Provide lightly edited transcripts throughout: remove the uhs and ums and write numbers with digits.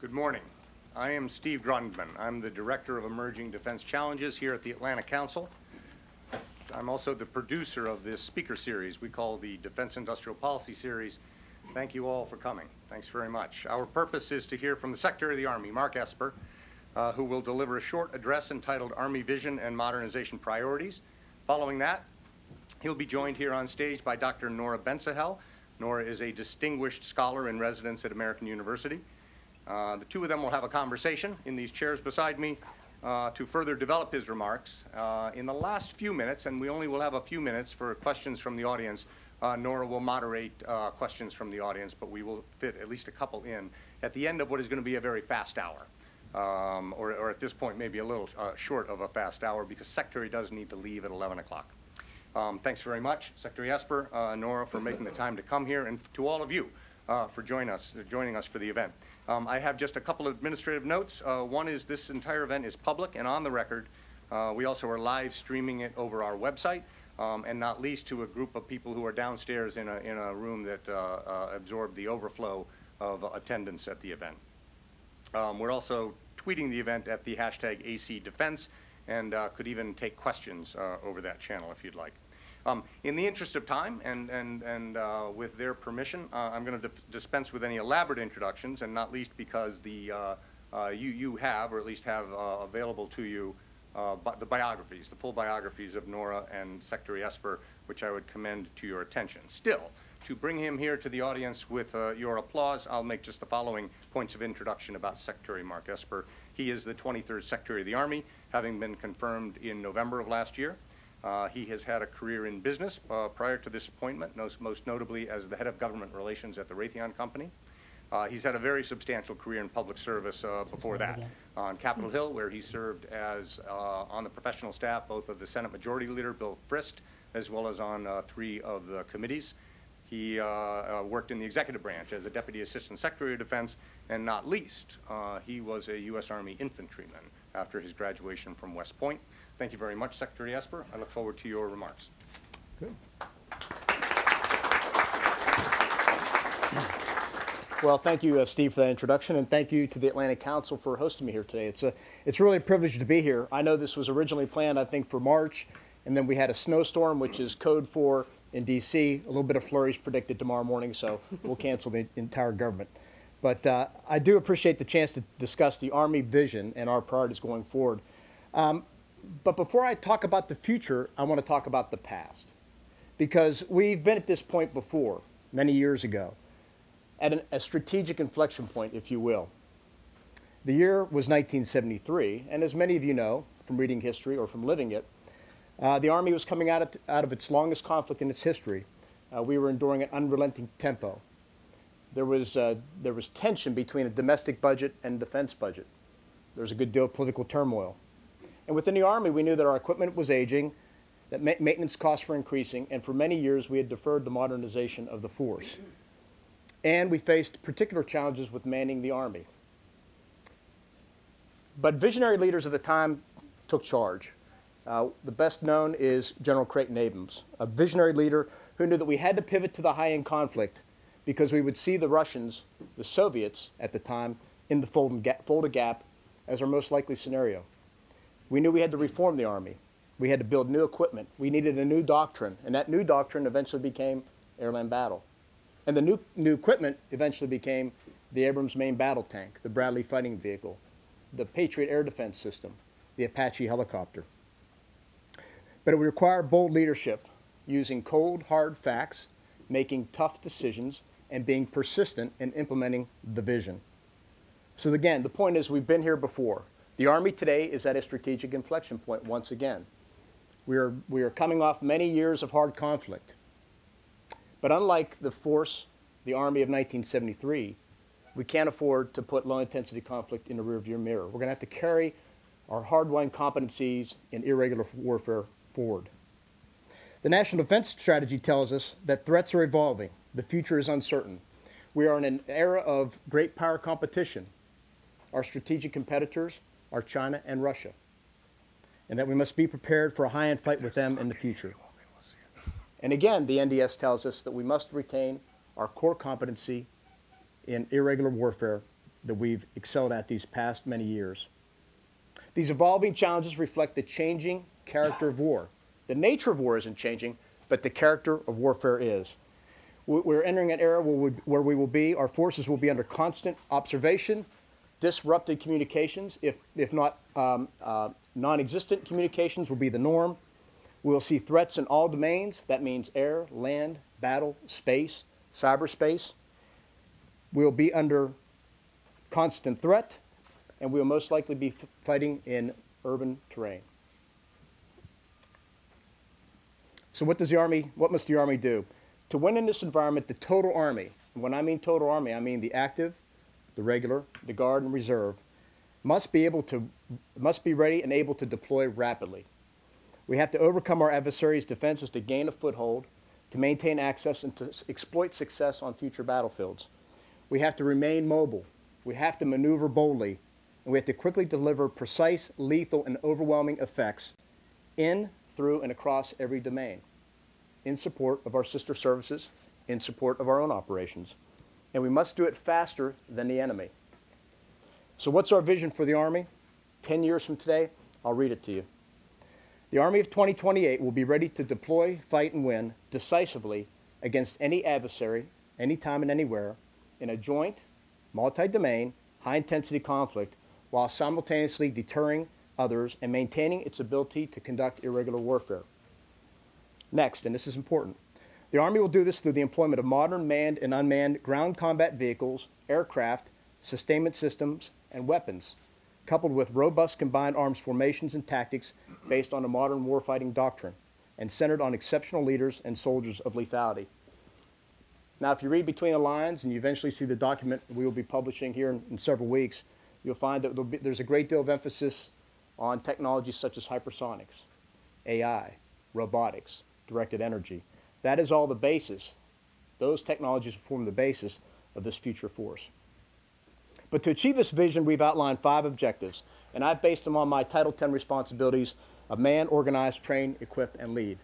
Good morning. I am Steve Grundman. I'm the Director of Emerging Defense Challenges here at the Atlantic Council. I'm also the producer of this speaker series we call the Defense Industrial Policy Series. Thank you all for coming. Thanks very much. Our purpose is to hear from the Secretary of the Army, Mark Esper, who will deliver a short address entitled Army Vision and Modernization Priorities. Following that, he'll be joined here on stage by Dr. Nora Bensahel. Nora is a distinguished scholar in residence at American University. The two of them will have a conversation in these chairs beside me to further develop his remarks. In the last few minutes, and we only will have a few minutes for questions from the audience, Nora will moderate questions from the audience, but we will fit at least a couple in at the end of what is going to be a very fast hour, or at this point maybe a little short of a fast hour, because Secretary does need to leave at 11 o'clock. Thanks very much, Secretary Esper, Nora, for making the time to come here, and to all of you for joining us for the event. I have just a couple of administrative notes. One is this entire event is public and on the record. We also are live streaming it over our website, and not least to a group of people who are downstairs in a room that absorbed the overflow of attendance at the event. We're also tweeting the event at the hashtag #ACDefense, and could even take questions over that channel if you'd like. In the interest of time and with their permission, I'm going to dispense with any elaborate introductions, and not least because you have, or at least have available to you, the biographies, the full biographies of Nora and Secretary Esper, which I would commend to your attention. Still, to bring him here to the audience with your applause, I'll make just the following points of introduction about Secretary Mark Esper. He is the 23rd Secretary of the Army, having been confirmed in November of last year. He has had a career in business prior to this appointment, most notably as the head of government relations at the Raytheon Company. He's had a very substantial career in public service before that. On Capitol Hill, where he served as on the professional staff, both of the Senate Majority Leader, Bill Frist, as well as on 3 of the committees. He worked in the executive branch as a Deputy Assistant Secretary of Defense, and not least, he was a U.S. Army infantryman after his graduation from West Point. Thank you very much, Secretary Esper. I look forward to your remarks. Good. Well, thank you, Steve, for that introduction, and thank you to the Atlantic Council for hosting me here today. It's really a privilege to be here. I know this was originally planned, I think, for March, and then we had a snowstorm, which is code for in D.C. A little bit of flurries predicted tomorrow morning, so we'll cancel the entire government. But I do appreciate the chance to discuss the Army vision and our priorities going forward. But before I talk about the future, I want to talk about the past. Because we've been at this point before, many years ago, at a strategic inflection point, if you will. The year was 1973, and as many of you know from reading history or from living it, the Army was coming out of its longest conflict in its history. We were enduring an unrelenting tempo. There was tension between a domestic budget and defense budget. There was a good deal of political turmoil. And within the Army, we knew that our equipment was aging, that maintenance costs were increasing, and for many years we had deferred the modernization of the force. And we faced particular challenges with manning the Army. But visionary leaders of the time took charge. The best known is General Creighton Abrams, a visionary leader who knew that we had to pivot to the high-end conflict because we would see the Russians, the Soviets at the time, in the Fulda Gap as our most likely scenario. We knew we had to reform the Army. We had to build new equipment. We needed a new doctrine, and that new doctrine eventually became airland battle. And the new equipment eventually became the Abrams main battle tank, the Bradley fighting vehicle, the Patriot air defense system, the Apache helicopter. But it would require bold leadership, using cold, hard facts, making tough decisions, and being persistent in implementing the vision. So again, the point is we've been here before. The Army today is at a strategic inflection point once again. We are coming off many years of hard conflict. But unlike the force, the Army of 1973, we can't afford to put low-intensity conflict in the rearview mirror. We're going to have to carry our hard-won competencies in irregular warfare forward. The National Defense Strategy tells us that threats are evolving. The future is uncertain. We are in an era of great power competition. Our strategic competitors are China and Russia, and that we must be prepared for a high-end fight with them in the future. And again, the NDS tells us that we must retain our core competency in irregular warfare that we've excelled at these past many years. These evolving challenges reflect the changing character of war. The nature of war isn't changing, but the character of warfare is. We're entering an era where we will be, our forces will be under constant observation, disrupted communications, if not non-existent communications will be the norm. We'll see threats in all domains. That means air, land, battle, space, cyberspace. We'll be under constant threat, and we'll most likely be fighting in urban terrain. So what must the Army do? To win in this environment, the total Army, and when I mean total Army, I mean the active, the regular, the Guard, and Reserve, must be ready and able to deploy rapidly. We have to overcome our adversaries' defenses to gain a foothold, to maintain access, and to exploit success on future battlefields. We have to remain mobile. We have to maneuver boldly, and we have to quickly deliver precise, lethal, and overwhelming effects in, through, and across every domain, in support of our sister services, in support of our own operations. And we must do it faster than the enemy. So what's our vision for the Army? 10 years from today, I'll read it to you. The Army of 2028 will be ready to deploy, fight, and win decisively against any adversary, anytime and anywhere, in a joint, multi-domain, high-intensity conflict, while simultaneously deterring others and maintaining its ability to conduct irregular warfare. Next, and this is important, the Army will do this through the employment of modern manned and unmanned ground combat vehicles, aircraft, sustainment systems, and weapons, coupled with robust combined arms formations and tactics based on a modern warfighting doctrine and centered on exceptional leaders and soldiers of lethality. Now, if you read between the lines and you eventually see the document we will be publishing here in several weeks, you'll find that there's a great deal of emphasis on technologies such as hypersonics, AI, robotics, directed energy. That is all the basis. Those technologies form the basis of this future force. But to achieve this vision, we've outlined 5 objectives, and I've based them on my Title X responsibilities of man, organize, train, equip, and lead.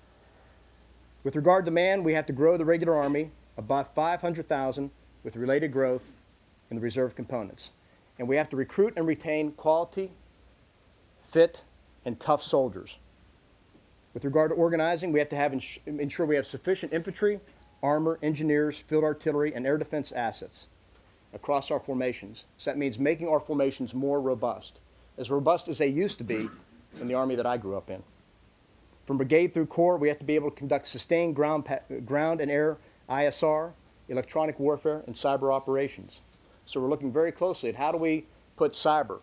With regard to man, we have to grow the regular Army above 500,000 with related growth in the reserve components. And we have to recruit and retain quality, fit, and tough soldiers. With regard to organizing, we have to ensure we have sufficient infantry, armor, engineers, field artillery, and air defense assets across our formations. So that means making our formations more robust as they used to be in the Army that I grew up in. From brigade through corps, we have to be able to conduct sustained ground and air ISR, electronic warfare, and cyber operations. So we're looking very closely at how do we put cyber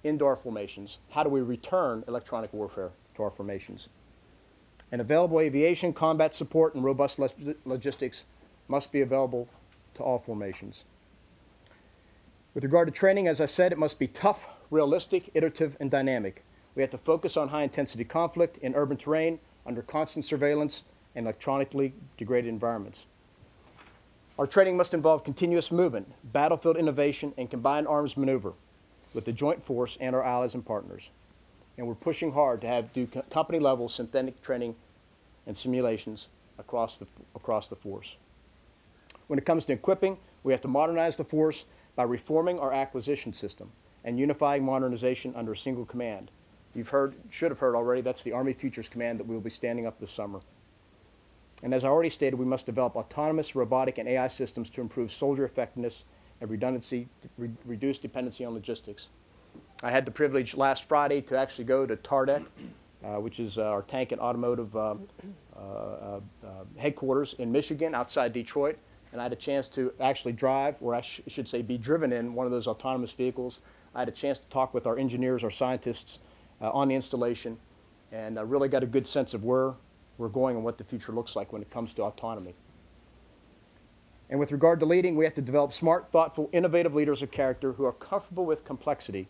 into our formations? How do we return electronic warfare to our formations? And available aviation, combat support, and robust logistics must be available to all formations. With regard to training, as I said, it must be tough, realistic, iterative, and dynamic. We have to focus on high-intensity conflict in urban terrain under constant surveillance and electronically degraded environments. Our training must involve continuous movement, battlefield innovation, and combined arms maneuver with the joint force and our allies and partners. And we're pushing hard to do company-level synthetic training and simulations across the force. When it comes to equipping, we have to modernize the force by reforming our acquisition system and unifying modernization under a single command. Should have heard already, that's the Army Futures Command that we will be standing up this summer. And as I already stated, we must develop autonomous, robotic, and AI systems to improve soldier effectiveness and redundancy, reduce dependency on logistics. I had the privilege last Friday to actually go to TARDEC, which is our tank and automotive headquarters in Michigan, outside Detroit. And I had a chance to actually drive, or I should say be driven in one of those autonomous vehicles. I had a chance to talk with our engineers, our scientists on the installation, and I really got a good sense of where we're going and what the future looks like when it comes to autonomy. And with regard to leading, we have to develop smart, thoughtful, innovative leaders of character who are comfortable with complexity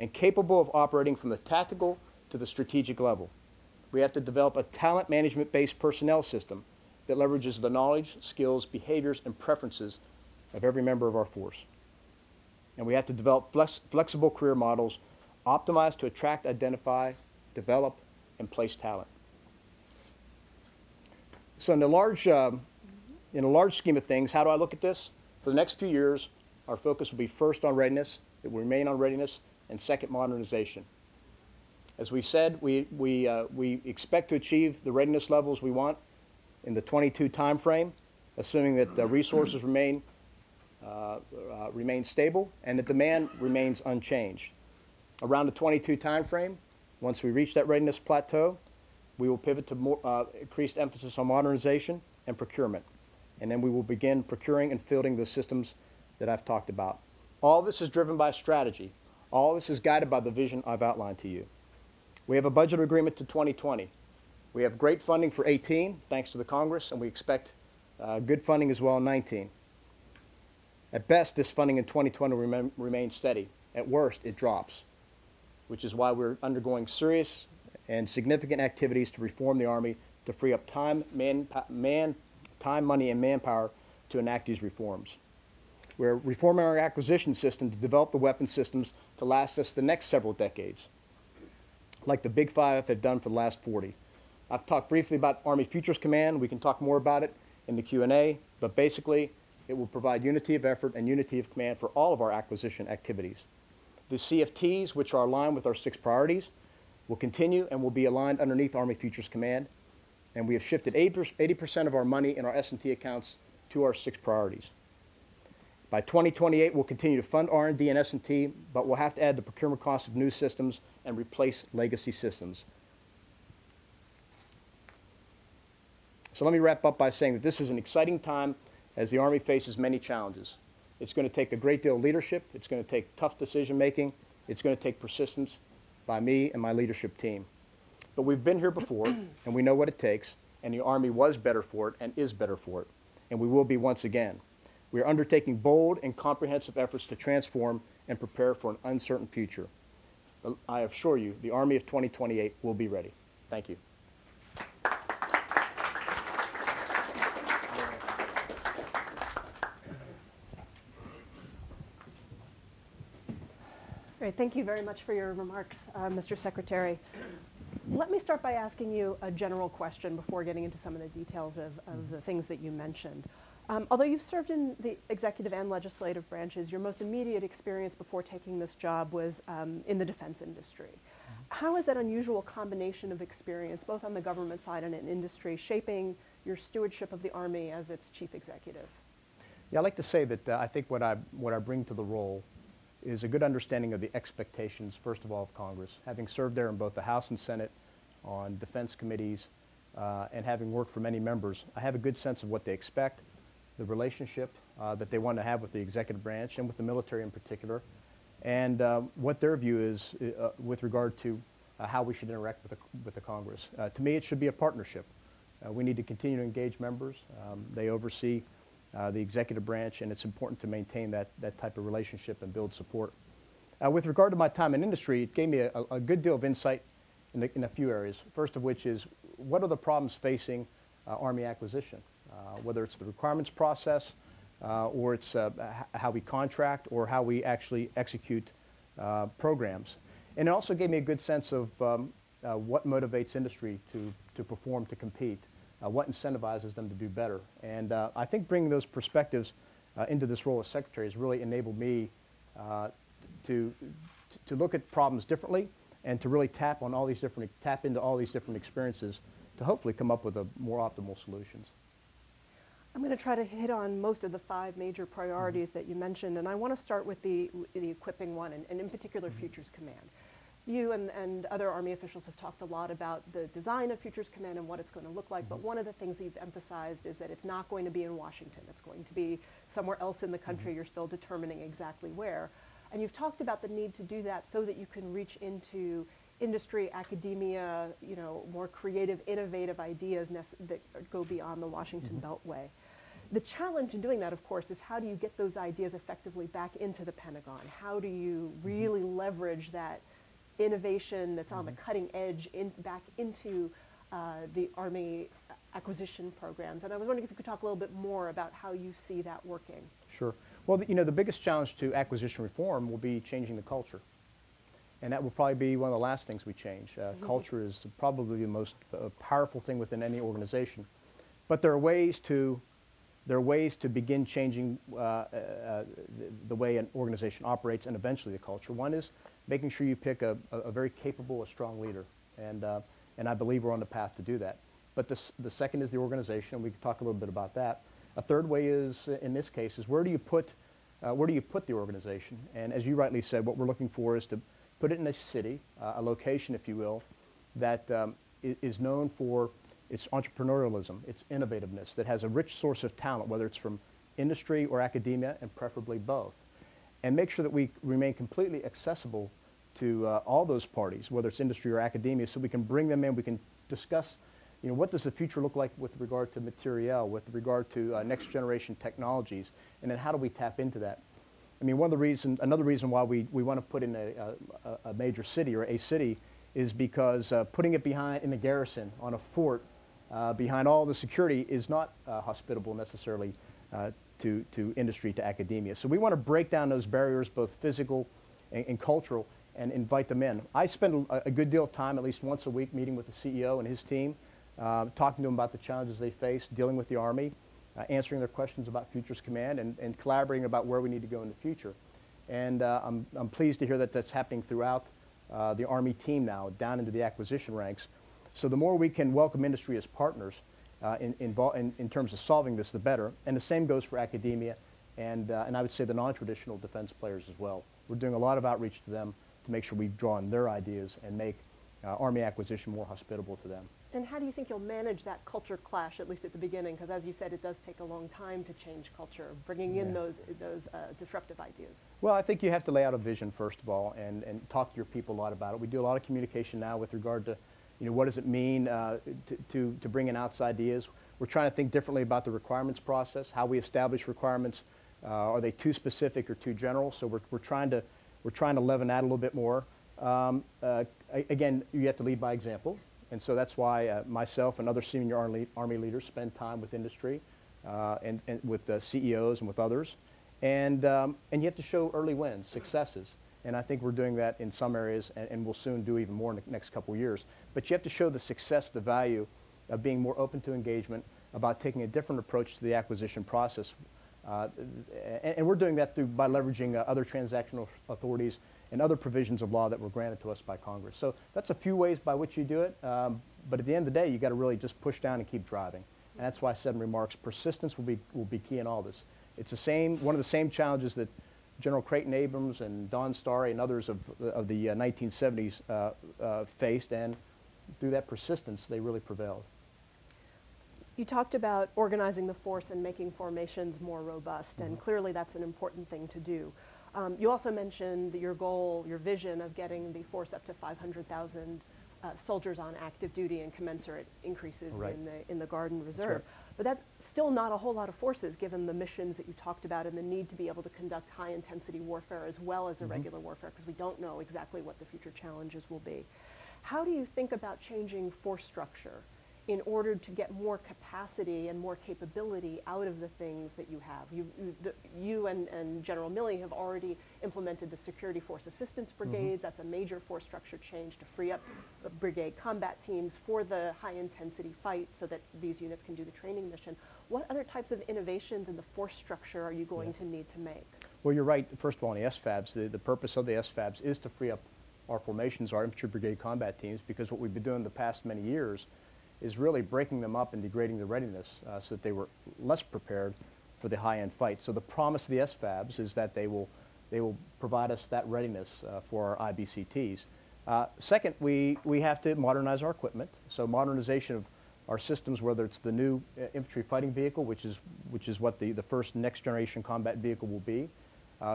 and capable of operating from the tactical to the strategic level. We have to develop a talent management-based personnel system that leverages the knowledge, skills, behaviors, and preferences of every member of our force. And we have to develop flexible career models optimized to attract, identify, develop, and place talent. So in a large scheme of things, how do I look at this? For the next few years, our focus will be first on readiness, it will remain on readiness, and second, modernization. As we said, we expect to achieve the readiness levels we want in the 22 time frame, assuming that the resources remain stable and that demand remains unchanged. Around the 22 time frame, once we reach that readiness plateau, we will pivot to more increased emphasis on modernization and procurement. And then we will begin procuring and fielding the systems that I've talked about. All this is driven by strategy. All this is guided by the vision I've outlined to you. We have a budget agreement to 2020. We have great funding for 18, thanks to the Congress, and we expect good funding as well in 19. At best, this funding in 2020 will remain steady. At worst, it drops, which is why we're undergoing serious and significant activities to reform the Army to free up time, money, and manpower to enact these reforms. We're reforming our acquisition system to develop the weapon systems to last us the next several decades, like the Big Five have done for the last 40. I've talked briefly about Army Futures Command. We can talk more about it in the Q&A, but basically it will provide unity of effort and unity of command for all of our acquisition activities. The CFTs, which are aligned with our 6 priorities, will continue and will be aligned underneath Army Futures Command, and we have shifted 80% of our money in our S&T accounts to our 6 priorities. By 2028, we'll continue to fund R&D and S&T, but we'll have to add the procurement costs of new systems and replace legacy systems. So let me wrap up by saying that this is an exciting time as the Army faces many challenges. It's going to take a great deal of leadership. It's going to take tough decision making. It's going to take persistence by me and my leadership team. But we've been here before, and we know what it takes, and the Army was better for it and is better for it, and we will be once again. We are undertaking bold and comprehensive efforts to transform and prepare for an uncertain future. I assure you, the Army of 2028 will be ready. Thank you. Great. Thank you very much for your remarks, Mr. Secretary. Let me start by asking you a general question before getting into some of the details of the things that you mentioned. Although you've served in the executive and legislative branches, your most immediate experience before taking this job was in the defense industry. How is that unusual combination of experience, both on the government side and in industry, shaping your stewardship of the Army as its chief executive? Yeah, I'd like to say that I think what I bring to the role is a good understanding of the expectations, first of all, of Congress. Having served there in both the House and Senate on defense committees and having worked for many members, I have a good sense of what they expect, the relationship that they want to have with the executive branch and with the military in particular, and what their view is with regard to how we should interact with the Congress. To me, it should be a partnership. We need to continue to engage members. They oversee the executive branch, and it's important to maintain that type of relationship and build support. With regard to my time in industry, it gave me a good deal of insight in a few areas. First of which is, what are the problems facing Army acquisition? Whether it's the requirements process, or it's how we contract, or how we actually execute programs. And it also gave me a good sense of what motivates industry to perform, to compete, what incentivizes them to do better. And I think bringing those perspectives into this role as secretary has really enabled me to look at problems differently and to really tap into all these different experiences to hopefully come up with more optimal solutions. I'm going to try to hit on most of the 5 major priorities that you mentioned, and I want to start with the equipping one, and in particular Futures Command. You and other Army officials have talked a lot about the design of Futures Command and what it's going to look like, but one of the things that you've emphasized is that it's not going to be in Washington. It's going to be somewhere else in the country. You're still determining exactly where. And you've talked about the need to do that so that you can reach into industry, academia, more creative, innovative ideas that go beyond the Washington Beltway. The challenge in doing that, of course, is how do you get those ideas effectively back into the Pentagon? How do you really leverage that innovation that's on the cutting edge back into the Army acquisition programs? And I was wondering if you could talk a little bit more about how you see that working. Sure. Well, the biggest challenge to acquisition reform will be changing the culture. And that will probably be one of the last things we change. Culture is probably the most powerful thing within any organization. But there are ways to there are ways to begin changing the way an organization operates and eventually the culture. One is making sure you pick a very capable, a strong leader, and I believe we're on the path to do that. But the second is the organization. We can talk a little bit about that. A third way is, in this case, is where do you put the organization? And as you rightly said, what we're looking for is to put it in a city, a location, if you will, that is known for its entrepreneurialism, its innovativeness, that has a rich source of talent, whether it's from industry or academia, and preferably both. And make sure that we remain completely accessible to all those parties, whether it's industry or academia, so we can bring them in, we can discuss, what does the future look like with regard to materiel, with regard to next generation technologies, and then how do we tap into that? I mean, another reason why we want to put in a major city or a city is because putting it in a garrison, on a fort, behind all the security is not hospitable necessarily to industry, to academia. So we want to break down those barriers, both physical and cultural, and invite them in. I spend a good deal of time, at least once a week, meeting with the CEO and his team, talking to them about the challenges they face, dealing with the Army, answering their questions about Futures Command, and collaborating about where we need to go in the future. And I'm pleased to hear that that's happening throughout the Army team now, down into the acquisition ranks. So the more we can welcome industry as partners in terms of solving this, the better. And the same goes for academia and I would say the non-traditional defense players as well. We're doing a lot of outreach to them to make sure we draw on their ideas and make Army acquisition more hospitable to them. And how do you think you'll manage that culture clash, at least at the beginning? Because as you said, it does take a long time to change culture, bringing in those disruptive ideas. Well, I think you have to lay out a vision, first of all, and talk to your people a lot about it. We do a lot of communication now with regard to, what does it mean to bring in outside ideas. We're trying to think differently about the requirements process, how we establish requirements. Are they too specific or too general? So we're trying to leaven that a little bit more. Again, you have to lead by example. And so that's why myself and other senior Army leaders spend time with industry and with CEOs and with others. And you have to show early wins, successes. And I think we're doing that in some areas, and we'll soon do even more in the next couple of years. But you have to show the success, the value of being more open to engagement, about taking a different approach to the acquisition process. And we're doing that by leveraging other transactional authorities and other provisions of law that were granted to us by Congress. So that's a few ways by which you do it. But at the end of the day, you got to really just push down and keep driving. And that's why I said in remarks, persistence will be key in all this. It's one of the same challenges that General Creighton Abrams and Don Starry and others of the 1970s faced, and through that persistence, they really prevailed. You talked about organizing the force and making formations more robust, and clearly that's an important thing to do. You also mentioned your goal, your vision of getting the force up to 500,000 soldiers on active duty and commensurate increases in the Guard and Reserve. Right. But that's still not a whole lot of forces given the missions that you talked about and the need to be able to conduct high-intensity warfare as well as irregular warfare, because we don't know exactly what the future challenges will be. How do you think about changing force structure in order to get more capacity and more capability out of the things that you have? You and General Milley have already implemented the Security Force Assistance Brigades. That's a major force structure change to free up brigade combat teams for the high-intensity fight so that these units can do the training mission. What other types of innovations in the force structure are you going to need to make? Well, you're right. First of all, on the SFABs, the purpose of the SFABs is to free up our formations, our infantry brigade combat teams, because what we've been doing the past many years is really breaking them up and degrading the readiness so that they were less prepared for the high-end fight. So the promise of the SFABs is that they will provide us that readiness for our IBCTs. Second, we have to modernize our equipment. So modernization of our systems, whether it's the new infantry fighting vehicle, which is what the first next-generation combat vehicle will be,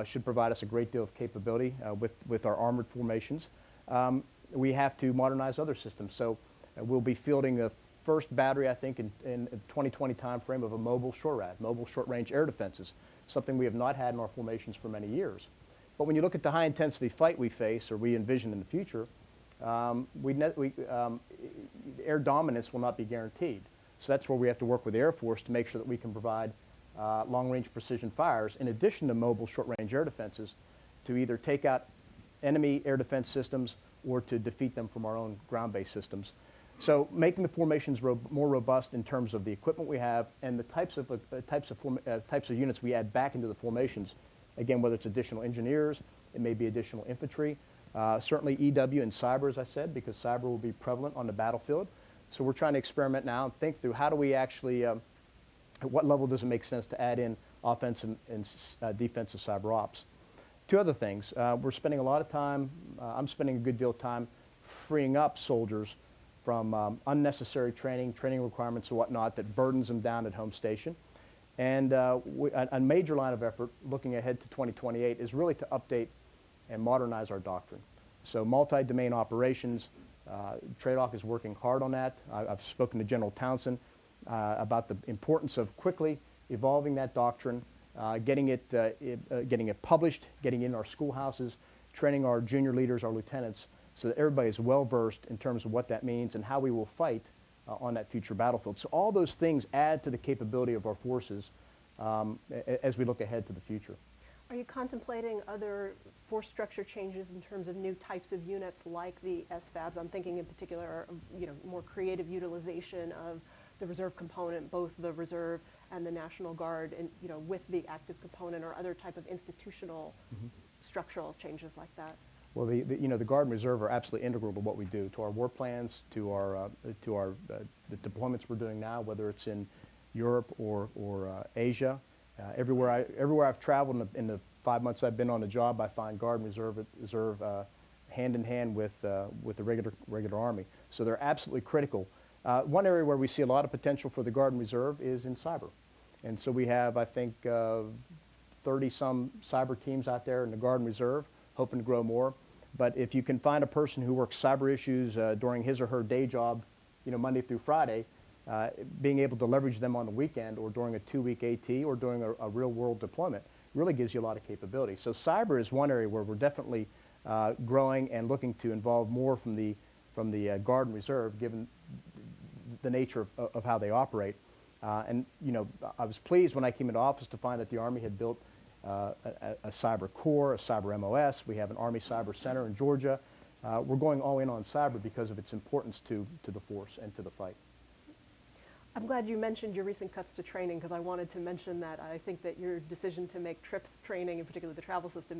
should provide us a great deal of capability with our armored formations. We have to modernize other systems. So we'll be fielding the first battery, I think, in the 2020 timeframe of a mobile SHORAD, mobile short-range air defenses, something we have not had in our formations for many years. But when you look at the high-intensity fight we face or we envision in the future, air dominance will not be guaranteed. So that's where we have to work with the Air Force to make sure that we can provide long-range precision fires, in addition to mobile short-range air defenses, to either take out enemy air defense systems or to defeat them from our own ground-based systems. So making the formations more robust in terms of the equipment we have and the types of units we add back into the formations. Again, whether it's additional engineers, it may be additional infantry, certainly EW and cyber, as I said, because cyber will be prevalent on the battlefield. So we're trying to experiment now and think through how do we actually, at what level does it make sense to add in offensive and defensive cyber ops. Two other things. We're spending a lot of time, I'm spending a good deal of time freeing up soldiers from unnecessary training requirements and whatnot that burdens them down at home station. And a major line of effort looking ahead to 2028 is really to update and modernize our doctrine. So multi-domain operations, TRADOC is working hard on that. I've spoken to General Townsend about the importance of quickly evolving that doctrine, getting it published, getting it in our schoolhouses, training our junior leaders, our lieutenants, so that everybody is well versed in terms of what that means and how we will fight on that future battlefield. So all those things add to the capability of our forces as we look ahead to the future. Are you contemplating other force structure changes in terms of new types of units like the SFABs? I'm thinking in particular of, more creative utilization of the reserve component, both the reserve and the National Guard, and with the active component, or other type of institutional structural changes like that. Well, the Guard and Reserve are absolutely integral to what we do, to our war plans, to our the deployments we're doing now, whether it's in Europe or Asia. Everywhere I've traveled in the 5 months I've been on the job, I find Guard and Reserve hand in hand with the regular Army. So they're absolutely critical. One area where we see a lot of potential for the Guard and Reserve is in cyber, and so we have, I think, 30-some cyber teams out there in the Guard and Reserve, hoping to grow more. But if you can find a person who works cyber issues during his or her day job, Monday through Friday, being able to leverage them on the weekend or during a 2-week AT or during a real-world deployment really gives you a lot of capability. So cyber is one area where we're definitely growing and looking to involve more from the Guard and Reserve, given the nature of how they operate. And I was pleased when I came into office to find that the Army had built a cyber core, a cyber MOS. We have an Army Cyber Center in Georgia. We're going all in on cyber because of its importance to the force and to the fight. I'm glad you mentioned your recent cuts to training, because I wanted to mention that I think that your decision to make TRIPS training, in particular the travel system,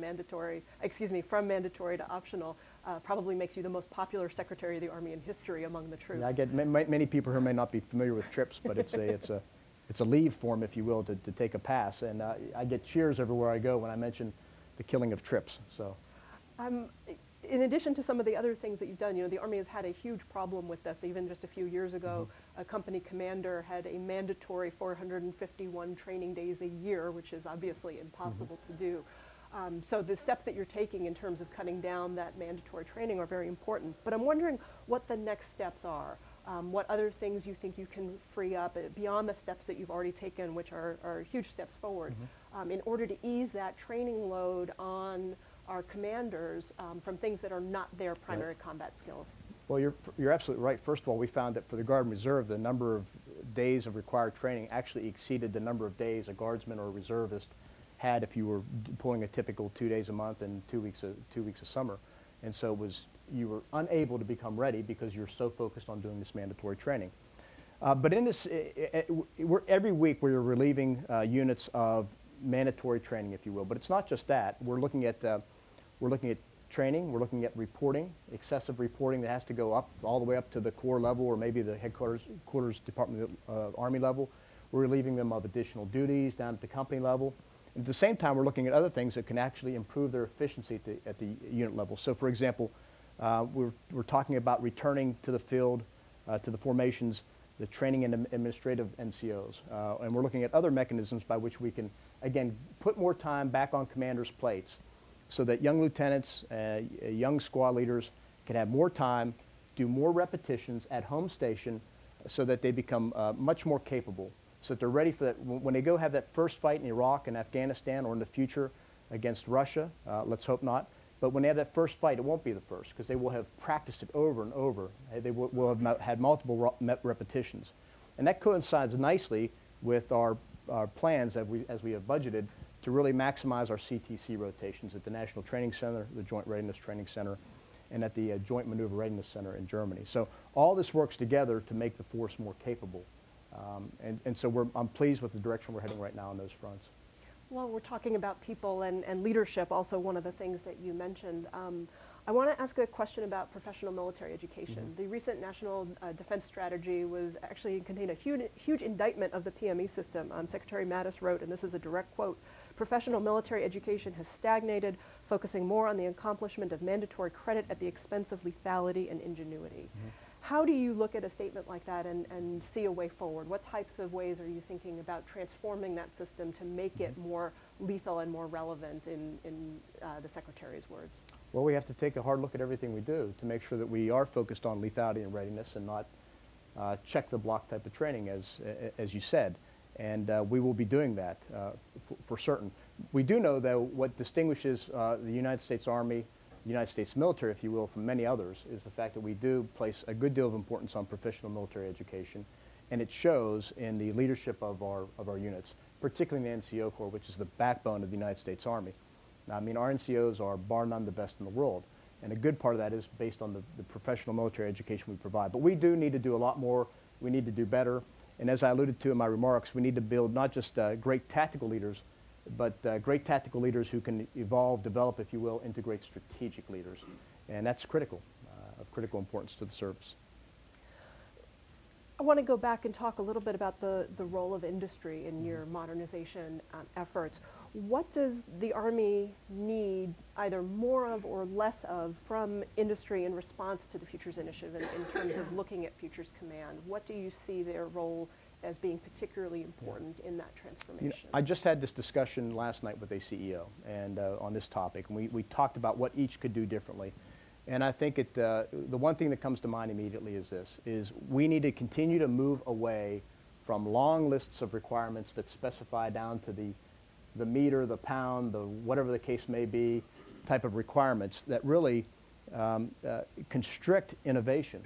from mandatory to optional, probably makes you the most popular Secretary of the Army in history among the troops. Yeah, I get many people who may not be familiar with TRIPS, but it's a leave form, if you will, to take a pass, and I get cheers everywhere I go when I mention the killing of TRIPS. So. In addition to some of the other things that you've done, the Army has had a huge problem with this. Even just a few years ago, a company commander had a mandatory 451 training days a year, which is obviously impossible to do. So the steps that you're taking in terms of cutting down that mandatory training are very important. But I'm wondering what the next steps are. What other things you think you can free up beyond the steps that you've already taken, which are huge steps forward, in order to ease that training load on our commanders from things that are not their primary combat skills? Well, you're absolutely right. First of all, we found that for the Guard and Reserve, the number of days of required training actually exceeded the number of days a guardsman or a reservist had if you were pulling a typical 2 days a month and 2 weeks of summer. And so you were unable to become ready because you're so focused on doing this mandatory training. But in this, every week we're relieving units of mandatory training, if you will. But it's not just that. We're looking at training. We're looking at reporting, excessive reporting that has to go up all the way up to the corps level or maybe the headquarters Department of Army level. We're relieving them of additional duties down at the company level. And at the same time, we're looking at other things that can actually improve their efficiency at the unit level. So, for example, we're talking about returning to the field, to the formations, the training and administrative NCOs. And we're looking at other mechanisms by which we can, again, put more time back on commanders' plates so that young lieutenants, young squad leaders can have more time, do more repetitions at home station so that they become much more capable, so that they're ready for that. When they go have that first fight in Iraq and Afghanistan or in the future against Russia, let's hope not, but when they have that first fight, it won't be the first because they will have practiced it over and over. They will have had multiple repetitions. And that coincides nicely with our plans as we have budgeted to really maximize our CTC rotations at the National Training Center, the Joint Readiness Training Center, and at the Joint Maneuver Readiness Center in Germany. So all this works together to make the force more capable. And so I'm pleased with the direction we're heading right now on those fronts. Well, we're talking about people and leadership, also one of the things that you mentioned. I want to ask a question about professional military education. The recent National Defense Strategy contained a huge indictment of the PME system. Secretary Mattis wrote, and this is a direct quote, "Professional military education has stagnated, focusing more on the accomplishment of mandatory credit at the expense of lethality and ingenuity." How do you look at a statement like that and see a way forward? What types of ways are you thinking about transforming that system to make it more lethal and more relevant in the Secretary's words? Well, we have to take a hard look at everything we do to make sure that we are focused on lethality and readiness and not check the block type of training, as you said. And we will be doing that for certain. We do know, though, what distinguishes the United States Army, the United States military, if you will, from many others, is the fact that we do place a good deal of importance on professional military education, and it shows in the leadership of our units, particularly in the NCO Corps, which is the backbone of the United States Army. Now, I mean, our NCOs are bar none the best in the world, and a good part of that is based on the professional military education we provide. But we do need to do a lot more. We need to do better, and as I alluded to in my remarks, we need to build not just great tactical leaders, but great tactical leaders who can evolve, develop, if you will, into great strategic leaders. And that's critical, of critical importance to the service. I want to go back and talk a little bit about the role of industry in your modernization efforts. What does the Army need either more of or less of from industry in response to the Futures Initiative in terms of looking at Futures Command? What do you see their role as being particularly important in that transformation? You know, I just had this discussion last night with a CEO and on this topic, and we talked about what each could do differently. And I think the one thing that comes to mind immediately is this, is we need to continue to move away from long lists of requirements that specify down to the meter, the pound, the whatever the case may be, type of requirements that really constrict innovation,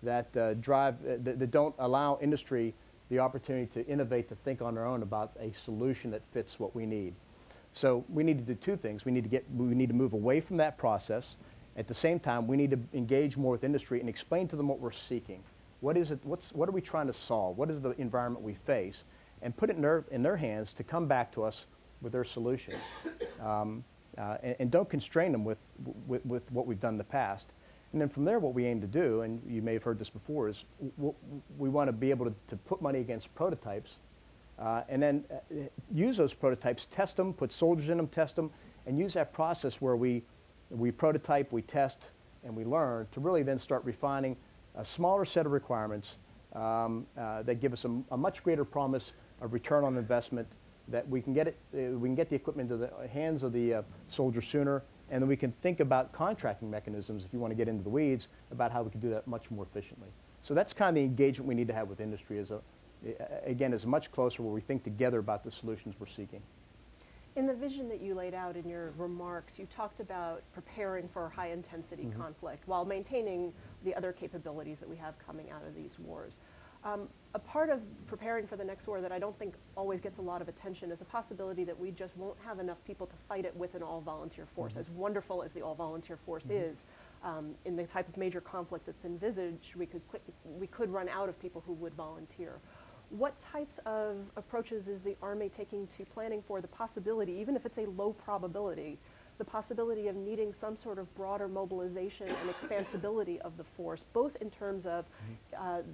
that that don't allow industry the opportunity to innovate, to think on their own about a solution that fits what we need. So we need to do two things. We need to move away from that process. At the same time, we need to engage more with industry and explain to them what we're seeking. What is it? What are we trying to solve? What is the environment we face? And put it in their hands to come back to us with their solutions. And don't constrain them with what we've done in the past. And then from there, what we aim to do, and you may have heard this before, is we want to be able to put money against prototypes and then use those prototypes, test them, put soldiers in them, test them, and use that process where we prototype, we test, and we learn to really then start refining a smaller set of requirements that give us a much greater promise of return on investment, that we can get the equipment into the hands of the soldier sooner, and then we can think about contracting mechanisms, if you want to get into the weeds, about how we can do that much more efficiently. So that's kind of the engagement we need to have with industry, again, is much closer, where we think together about the solutions we're seeking. In the vision that you laid out in your remarks, you talked about preparing for high-intensity conflict while maintaining the other capabilities that we have coming out of these wars. A part of preparing for the next war that I don't think always gets a lot of attention is the possibility that we just won't have enough people to fight it with an all-volunteer force. As wonderful as the all-volunteer force is, in the type of major conflict that's envisaged, we could run out of people who would volunteer. What types of approaches is the Army taking to planning for the possibility, even if it's a low probability, the possibility of needing some sort of broader mobilization and expansibility of the force, both in terms of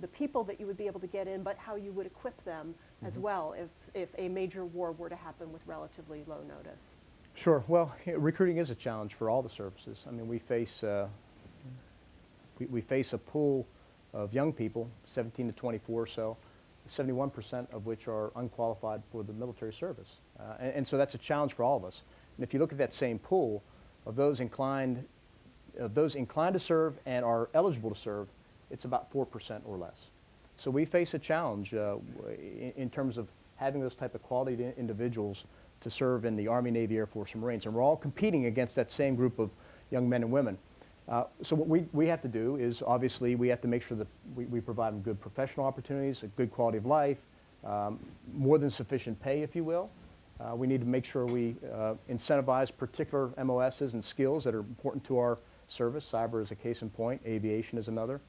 the people that you would be able to get in, but how you would equip them as well if a major war were to happen with relatively low notice? Sure. Well, recruiting is a challenge for all the services. I mean, we face a pool of young people, 17 to 24 or so, 71% of which are unqualified for the military service. And so that's a challenge for all of us. And if you look at that same pool of those inclined to serve and are eligible to serve, it's about 4% or less. So we face a challenge in terms of having those type of quality individuals to serve in the Army, Navy, Air Force, and Marines. And we're all competing against that same group of young men and women. So what we have to do is, obviously, we have to make sure that we provide them good professional opportunities, a good quality of life, more than sufficient pay, if you will. We need to make sure we incentivize particular MOSs and skills that are important to our service. Cyber is a case in point. Aviation is another.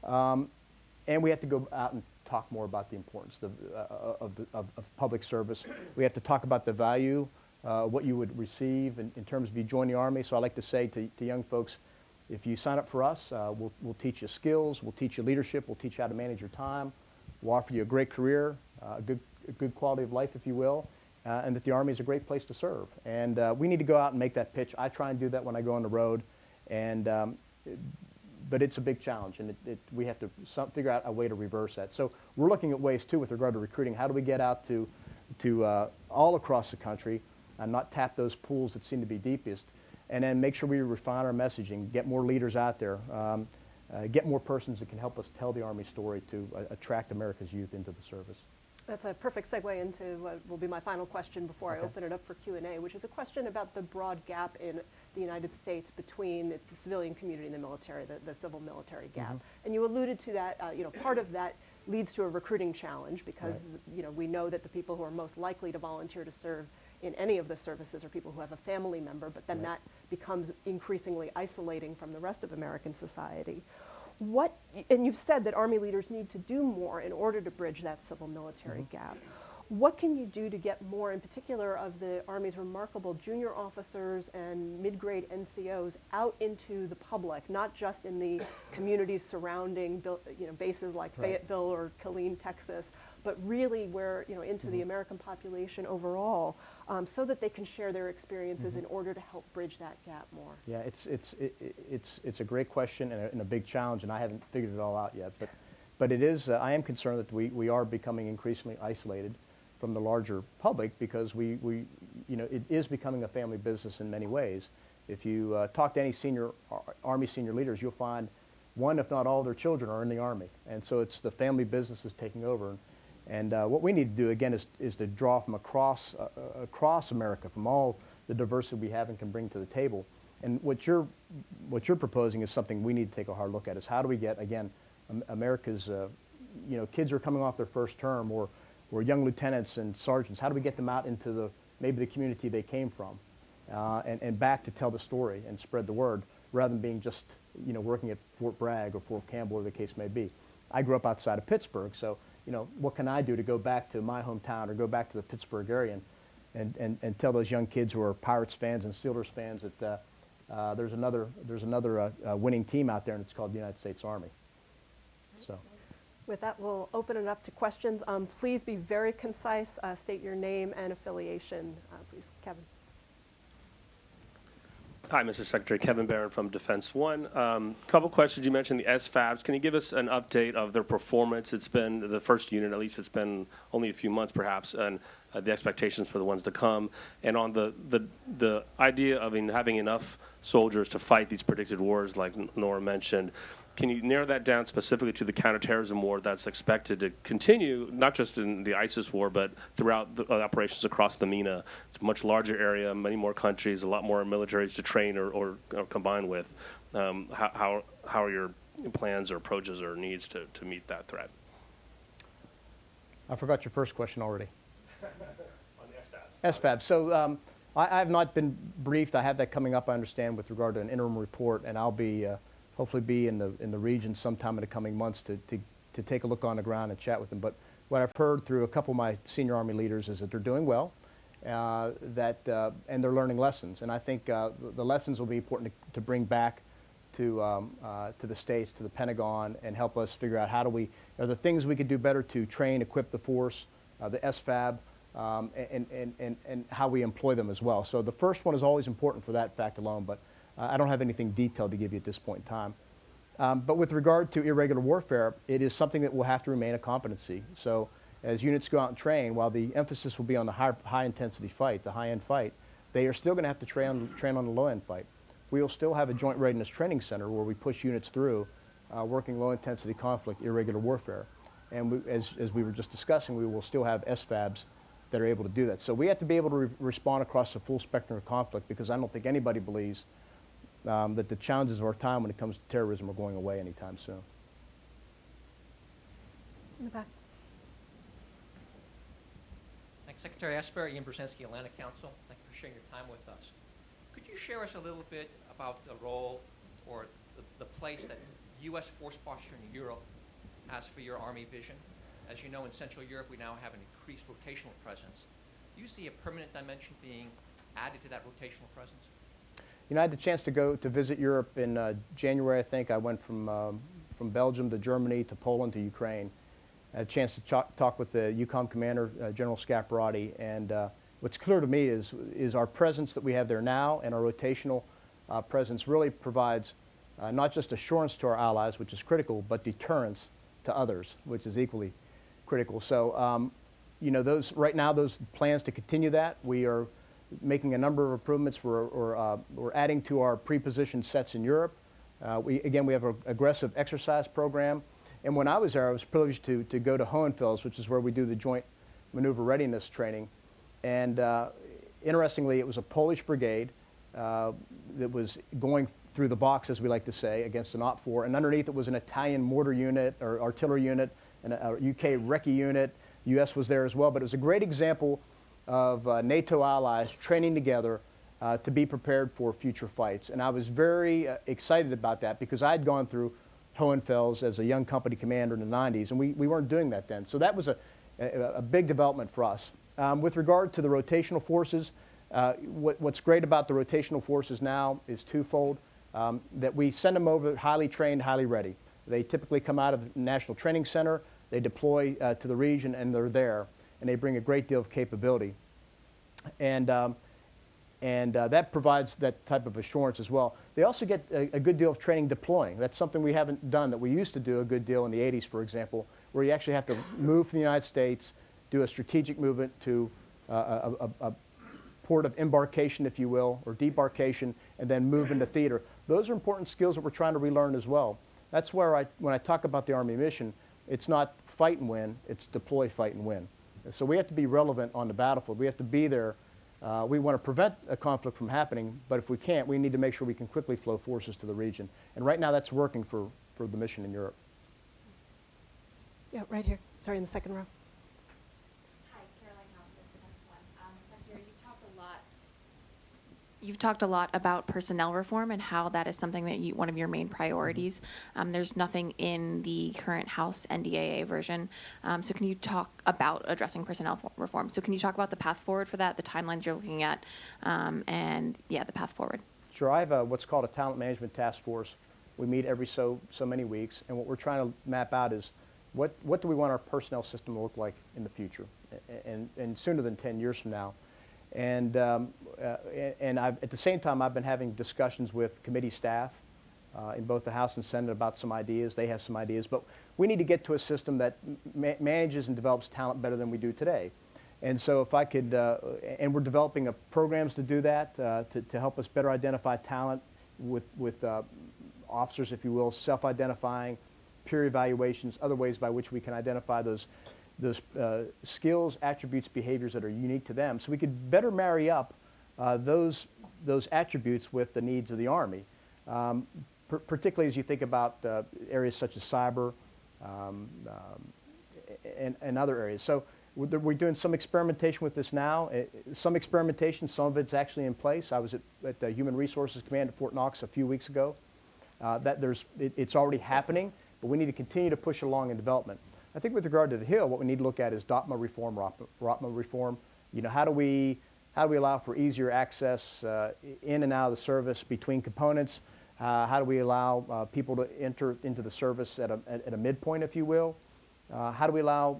And we have to go out and talk more about the importance of public service. We have to talk about the value, what you would receive in terms of you join the Army. So I like to say to young folks, if you sign up for us, we'll teach you skills, we'll teach you leadership, we'll teach you how to manage your time, we'll offer you a great career, a good quality of life, if you will, and that the Army is a great place to serve. And we need to go out and make that pitch. I try and do that when I go on the road, and but it's a big challenge, and we have to figure out a way to reverse that. So we're looking at ways, too, with regard to recruiting. How do we get out to all across the country and not tap those pools that seem to be deepest, and then make sure we refine our messaging, get more leaders out there, get more persons that can help us tell the Army story to attract America's youth into the service. That's a perfect segue into what will be my final question before I open it up for Q&A, which is a question about the broad gap in the United States between the civilian community and the military, the civil-military gap. And you alluded to that, you know, part of that leads to a recruiting challenge because, you know, we know that the people who are most likely to volunteer to serve in any of the services are people who have a family member, but then that becomes increasingly isolating from the rest of American society. And you've said that Army leaders need to do more in order to bridge that civil-military gap. What can you do to get more, in particular, of the Army's remarkable junior officers and mid-grade NCOs out into the public, not just in the communities surrounding bases like Fayetteville or Killeen, Texas, but really where, you know, into the American population overall, so that they can share their experiences in order to help bridge that gap more? Yeah, it's a great question and a big challenge, and I haven't figured it all out yet. But it is. I am concerned that we are becoming increasingly isolated from the larger public because you know, it is becoming a family business in many ways. If you talk to any Army senior leaders, you'll find one, if not all, of their children are in the Army, and so it's the family business is taking over. And what we need to do, again, is to draw from across America, from all the diversity we have and can bring to the table. And what you're proposing is something we need to take a hard look at, is how do we get, again, America's, you know, kids are coming off their first term, or young lieutenants and sergeants, how do we get them out into maybe the community they came from, and back to tell the story and spread the word, rather than being just, you know, working at Fort Bragg or Fort Campbell, or the case may be. I grew up outside of Pittsburgh, so, you know, what can I do to go back to my hometown or go back to the Pittsburgh area and tell those young kids who are Pirates fans and Steelers fans that there's another winning team out there, and it's called the United States Army. So. With that, we'll open it up to questions. Please be very concise. State your name and affiliation, please. Kevin. Hi, Mr. Secretary. Kevin Barron from Defense One. Couple questions. You mentioned the SFABs. Can you give us an update of their performance? It's been the first unit, at least it's been only a few months perhaps, and the expectations for the ones to come. And on the idea of having enough soldiers to fight these predicted wars like Nora mentioned, can you narrow that down specifically to the counterterrorism war that's expected to continue, not just in the ISIS war, but throughout the operations across the MENA? It's a much larger area, many more countries, a lot more militaries to train or combine with. How are your plans or approaches or needs to meet that threat? I forgot your first question already. On the SFABs. SFAB. So I have not been briefed. I have that coming up, I understand, with regard to an interim report, and I'll be hopefully be in the region sometime in the coming months to take a look on the ground and chat with them. But what I've heard through a couple of my senior Army leaders is that they're doing well, and they're learning lessons. And I think the lessons will be important to bring back to the States, to the Pentagon, and help us figure out are there things we could do better to train, equip the force, the SFAB, and how we employ them as well. So the first one is always important for that fact alone, but I don't have anything detailed to give you at this point in time. But with regard to irregular warfare, it is something that will have to remain a competency. So as units go out and train, while the emphasis will be on the high-intensity fight, the high-end fight, they are still going to have to train on the low-end fight. We will still have a Joint Readiness Training Center where we push units through working low-intensity conflict, irregular warfare. And as we were just discussing, we will still have SFABs that are able to do that. So we have to be able to respond across the full spectrum of conflict, because I don't think anybody believes that the challenges of our time when it comes to terrorism are going away anytime soon. In the back. Thanks, Secretary Esper, Ian Brzezinski, Atlantic Council. Thank you for sharing your time with us. Could you share us a little bit about the role or the place that U.S. force posture in Europe has for your Army vision? As you know, in Central Europe, we now have an increased rotational presence. Do you see a permanent dimension being added to that rotational presence? You know, I had the chance to go to visit Europe in January, I think. I went from Belgium to Germany to Poland to Ukraine. I had a chance to talk with the EUCOM commander, General Scaparrotti, and what's clear to me is our presence that we have there now and our rotational presence really provides not just assurance to our allies, which is critical, but deterrence to others, which is equally critical. So, you know, right now, those plans to continue that, we are making a number of improvements. We're adding to our pre-positioned sets in Europe. We have an aggressive exercise program. And when I was there, I was privileged to go to Hohenfels, which is where we do the joint maneuver readiness training. And interestingly, it was a Polish brigade that was going through the box, as we like to say, against an OPFOR. And underneath it was an Italian mortar unit or artillery unit and a UK recce unit. The U.S. was there as well. But it was a great example of NATO allies training together to be prepared for future fights. And I was very excited about that because I had gone through Hohenfels as a young company commander in the 90s, and we weren't doing that then. So that was a big development for us. With regard to the rotational forces, what's great about the rotational forces now is twofold, that we send them over highly trained, highly ready. They typically come out of the National Training Center, they deploy to the region, and they're there, and they bring a great deal of capability. And that provides that type of assurance as well. They also get a good deal of training deploying. That's something we haven't done that we used to do a good deal in the 80s, for example, where you actually have to move from the United States, do a strategic movement to a port of embarkation, if you will, or debarkation, and then move into theater. Those are important skills that we're trying to relearn as well. That's where when I talk about the Army mission, it's not fight and win, it's deploy, fight, and win. So we have to be relevant on the battlefield. We have to be there. We want to prevent a conflict from happening, but if we can't, we need to make sure we can quickly flow forces to the region. And right now, that's working for the mission in Europe. Yeah, right here. Sorry, in the second row. Hi, Caroline Hoffman, Defense One. Secretary, you've talked a lot about personnel reform and how that is something that one of your main priorities. There's nothing in the current House NDAA version. So can you talk about addressing personnel reform? So can you talk about the path forward for that, the timelines you're looking at, and yeah, the path forward? Sure. I have what's called a talent management task force. We meet every so many weeks, and what we're trying to map out is what do we want our personnel system to look like in the future, and sooner than 10 years from now. And at the same time, I've been having discussions with committee staff in both the House and Senate about some ideas. They have some ideas, but we need to get to a system that manages and develops talent better than we do today. And so if I could, and we're developing programs to do that, to help us better identify talent with officers, if you will, self-identifying, peer evaluations, other ways by which we can identify those skills, attributes, behaviors that are unique to them, so we could better marry up those attributes with the needs of the Army, particularly as you think about areas such as cyber and other areas. So we're doing some experimentation with this now. Some experimentation, some of it's actually in place. I was at the Human Resources Command at Fort Knox a few weeks ago. It's already happening, but we need to continue to push along in development. I think with regard to the Hill, what we need to look at is DOTMA reform, ROTMA reform. You know, how do we allow for easier access in and out of the service between components? How do we allow people to enter into the service at a midpoint, if you will? How do we allow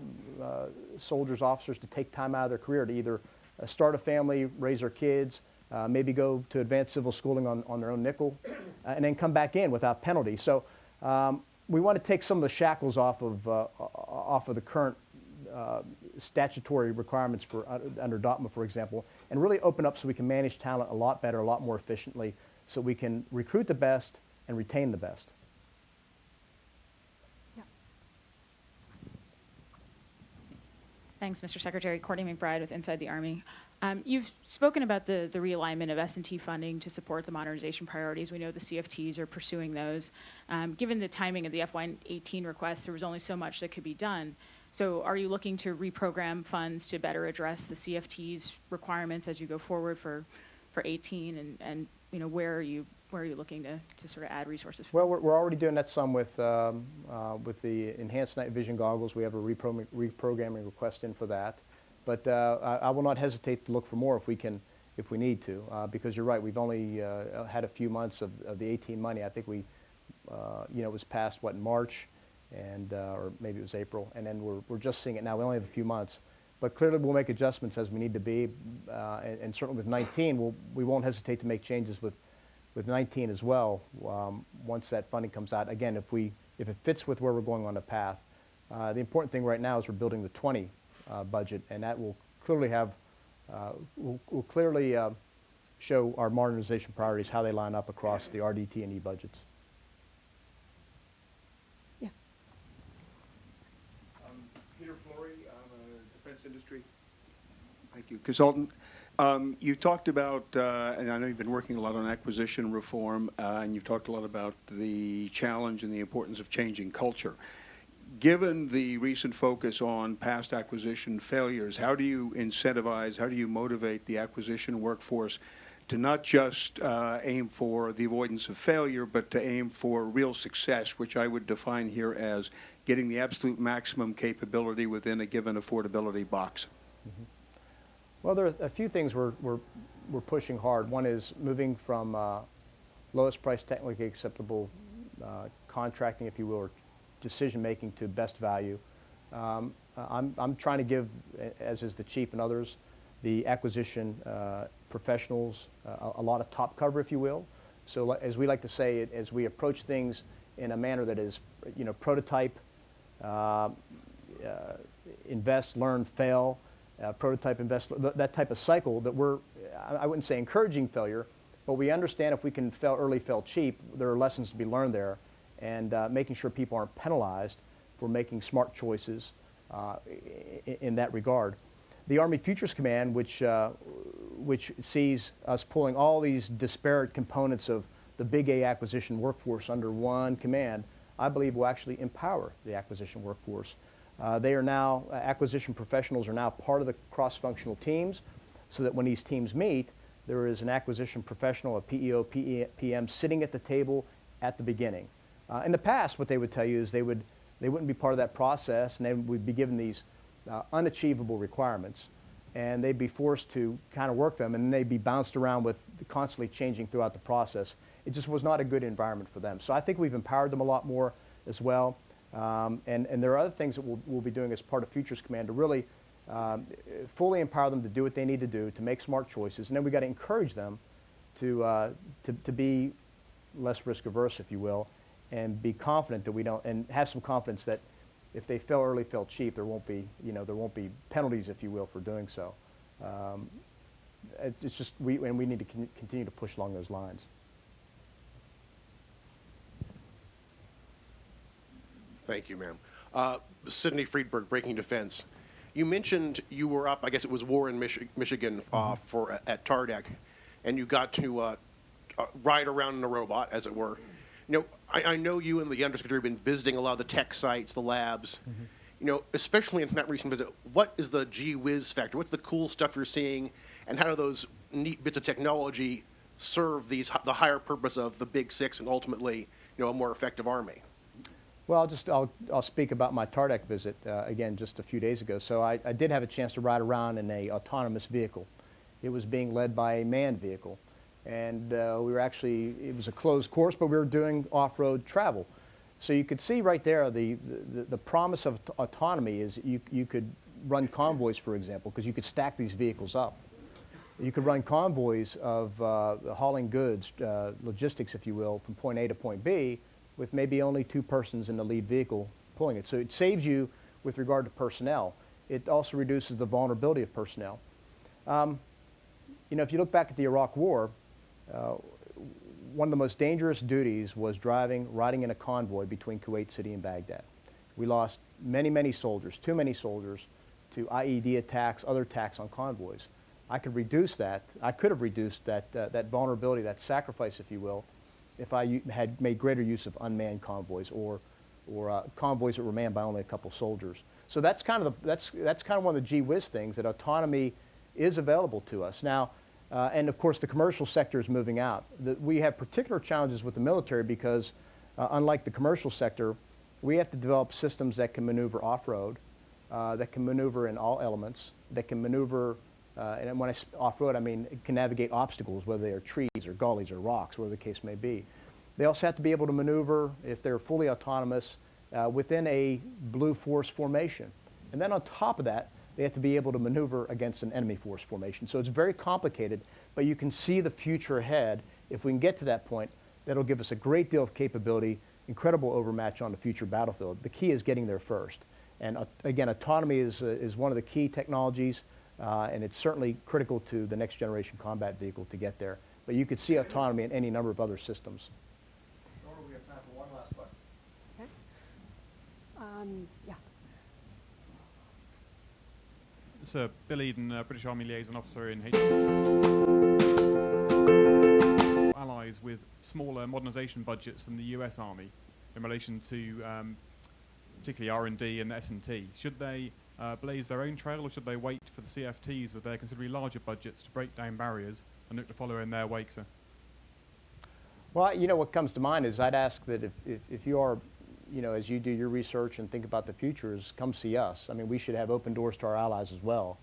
soldiers, officers to take time out of their career to either start a family, raise their kids, maybe go to advanced civil schooling on their own nickel, and then come back in without penalty? So we want to take some of the shackles off of the current statutory requirements under DOTMA, for example, and really open up so we can manage talent a lot better, a lot more efficiently, so we can recruit the best and retain the best. Yeah. Thanks, Mr. Secretary. Courtney McBride with Inside the Army. You've spoken about the realignment of S&T funding to support the modernization priorities. We know the CFTs are pursuing those. Given the timing of the FY18 request, there was only so much that could be done. So are you looking to reprogram funds to better address the CFT's requirements as you go forward for for 18, and you know, where are you looking to sort of add resources? Well, we're already doing that some with the enhanced night vision goggles. We have a reprogramming request in for that. But I will not hesitate to look for more if we need to, because you're right. We've only had a few months of the 18 money. I think we, it was passed in March, and or maybe it was April, and then we're just seeing it now. We only have a few months, but clearly we'll make adjustments as we need to be, and certainly with 19, we won't hesitate to make changes with 19 as well. Once that funding comes out, again, if it fits with where we're going on the path. The important thing right now is we're building the 20 budget, and that will clearly have will clearly show our modernization priorities, how they line up across the RDT&E budgets. Yeah. Peter Flory, I'm a defense industry. Thank you, consultant. You talked about, and I know you've been working a lot on acquisition reform, and you've talked a lot about the challenge and the importance of changing culture. Given the recent focus on past acquisition failures, how do you incentivize, how do you motivate the acquisition workforce to not just aim for the avoidance of failure, but to aim for real success, which I would define here as getting the absolute maximum capability within a given affordability box? Mm-hmm. Well, there are a few things we're pushing hard. One is moving from lowest price technically acceptable contracting, if you will, or decision-making to best value. I'm trying to give, as is the chief and others, the acquisition professionals a lot of top cover, if you will. So as we like to say, as we approach things in a manner that is, prototype, invest, learn, fail, prototype, invest, that type of cycle that I wouldn't say encouraging failure, but we understand if we can fail early, fail cheap, there are lessons to be learned there. And making sure people aren't penalized for making smart choices in that regard. The Army Futures Command, which sees us pulling all these disparate components of the big A acquisition workforce under one command, I believe will actually empower the acquisition workforce. They are now, acquisition professionals are now part of the cross-functional teams, so that when these teams meet, there is an acquisition professional, a PEO, PM, sitting at the table at the beginning. In the past, what they would tell you is they wouldn't be part of that process, and they would be given these unachievable requirements, and they'd be forced to kind of work them, and they'd be bounced around with constantly changing throughout the process. It just was not a good environment for them. So I think we've empowered them a lot more as well, and there are other things that we'll be doing as part of Futures Command to really fully empower them to do what they need to do, to make smart choices, and then we've got to encourage them to be less risk averse, if you will, and be confident that we don't, and have some confidence that if they fail early, fail cheap, there won't be, there won't be penalties, if you will, for doing so. It's just, we need to continue to push along those lines. Thank you, ma'am. Sidney Friedberg, Breaking Defense. You mentioned you were up, I guess it was Warren, Michigan, at TARDEC, and you got to ride around in a robot, as it were. I know you and the Undersecretary have been visiting a lot of the tech sites, the labs. Mm-hmm. Especially in that recent visit, what is the Gwiz factor? What's the cool stuff you're seeing, and how do those neat bits of technology serve the higher purpose of the Big Six and ultimately, a more effective Army? Well, I'll speak about my TARDEC visit again just a few days ago. So I did have a chance to ride around in a autonomous vehicle. It was being led by a manned vehicle. And we were actually, it was a closed course, but we were doing off-road travel. So you could see right there the promise of autonomy is you could run convoys, for example, because you could stack these vehicles up. You could run convoys of hauling goods, logistics, if you will, from point A to point B with maybe only 2 persons in the lead vehicle pulling it. So it saves you with regard to personnel. It also reduces the vulnerability of personnel. If you look back at the Iraq War, one of the most dangerous duties was riding in a convoy between Kuwait City and Baghdad. We lost many, many soldiers, too many soldiers, to IED attacks, other attacks on convoys. I could reduce that. I could have reduced that vulnerability, that sacrifice, if you will, if I had made greater use of unmanned convoys or convoys that were manned by only a couple soldiers. So that's kind of one of the Gwiz things, that autonomy is available to us. Now, And of course, the commercial sector is moving out. We have particular challenges with the military because, unlike the commercial sector, we have to develop systems that can maneuver off-road, that can maneuver in all elements, that can maneuver, and when I say off-road, I mean it can navigate obstacles, whether they are trees or gullies or rocks, whatever the case may be. They also have to be able to maneuver, if they're fully autonomous, within a blue force formation. And then on top of that, they have to be able to maneuver against an enemy force formation. So it's very complicated, but you can see the future ahead. If we can get to that point, that'll give us a great deal of capability, incredible overmatch on the future battlefield. The key is getting there first. And again, autonomy is one of the key technologies, and it's certainly critical to the next generation combat vehicle to get there. But you could see autonomy in any number of other systems. Nora, we have time for one last question. Okay. Yeah. Sir, Bill Eden, British Army Liaison Officer in Haiti. Allies with smaller modernisation budgets than the US Army in relation to particularly R&D and S&T. Should they blaze their own trail, or should they wait for the CFTs with their considerably larger budgets to break down barriers and look to follow in their wake, sir? Well, you know, what comes to mind is I'd ask that if you are, you know, as you do your research and think about the future, is come see us. I mean, we should have open doors to our allies as well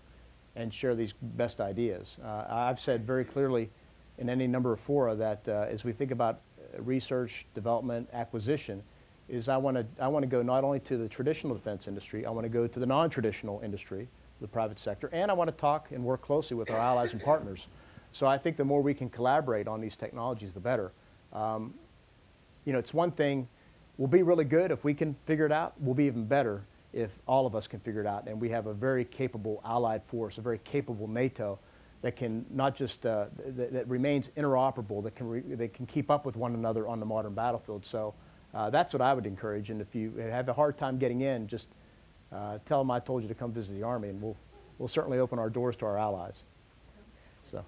and share these best ideas. I've said very clearly in any number of fora that as we think about research, development, acquisition, is I want to go not only to the traditional defense industry, I want to go to the non-traditional industry, the private sector, and I want to talk and work closely with our allies and partners. So I think the more we can collaborate on these technologies, the better. You know, it's one thing, we'll be really good if we can figure it out. We'll be even better if all of us can figure it out. And we have a very capable allied force, a very capable NATO that can not just, that remains interoperable, that can keep up with one another on the modern battlefield. So that's what I would encourage. And if you have a hard time getting in, just tell them I told you to come visit the Army, and we'll certainly open our doors to our allies. So.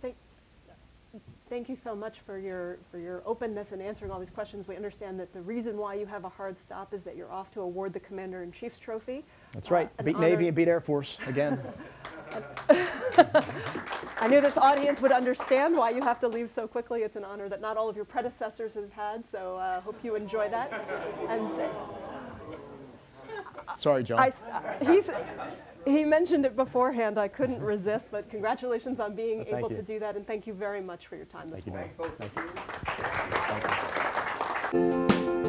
Thank you so much for your openness in answering all these questions. We understand that the reason why you have a hard stop is that you're off to award the Commander-in-Chief's trophy. That's right. Beat Navy and beat Air Force again. I knew this audience would understand why you have to leave so quickly. It's an honor that not all of your predecessors have had, so hope you enjoy that. And sorry, John. He mentioned it beforehand. I couldn't resist, but congratulations on being able you. to do that, and thank you very much for your time this morning. Thank you. Thank you.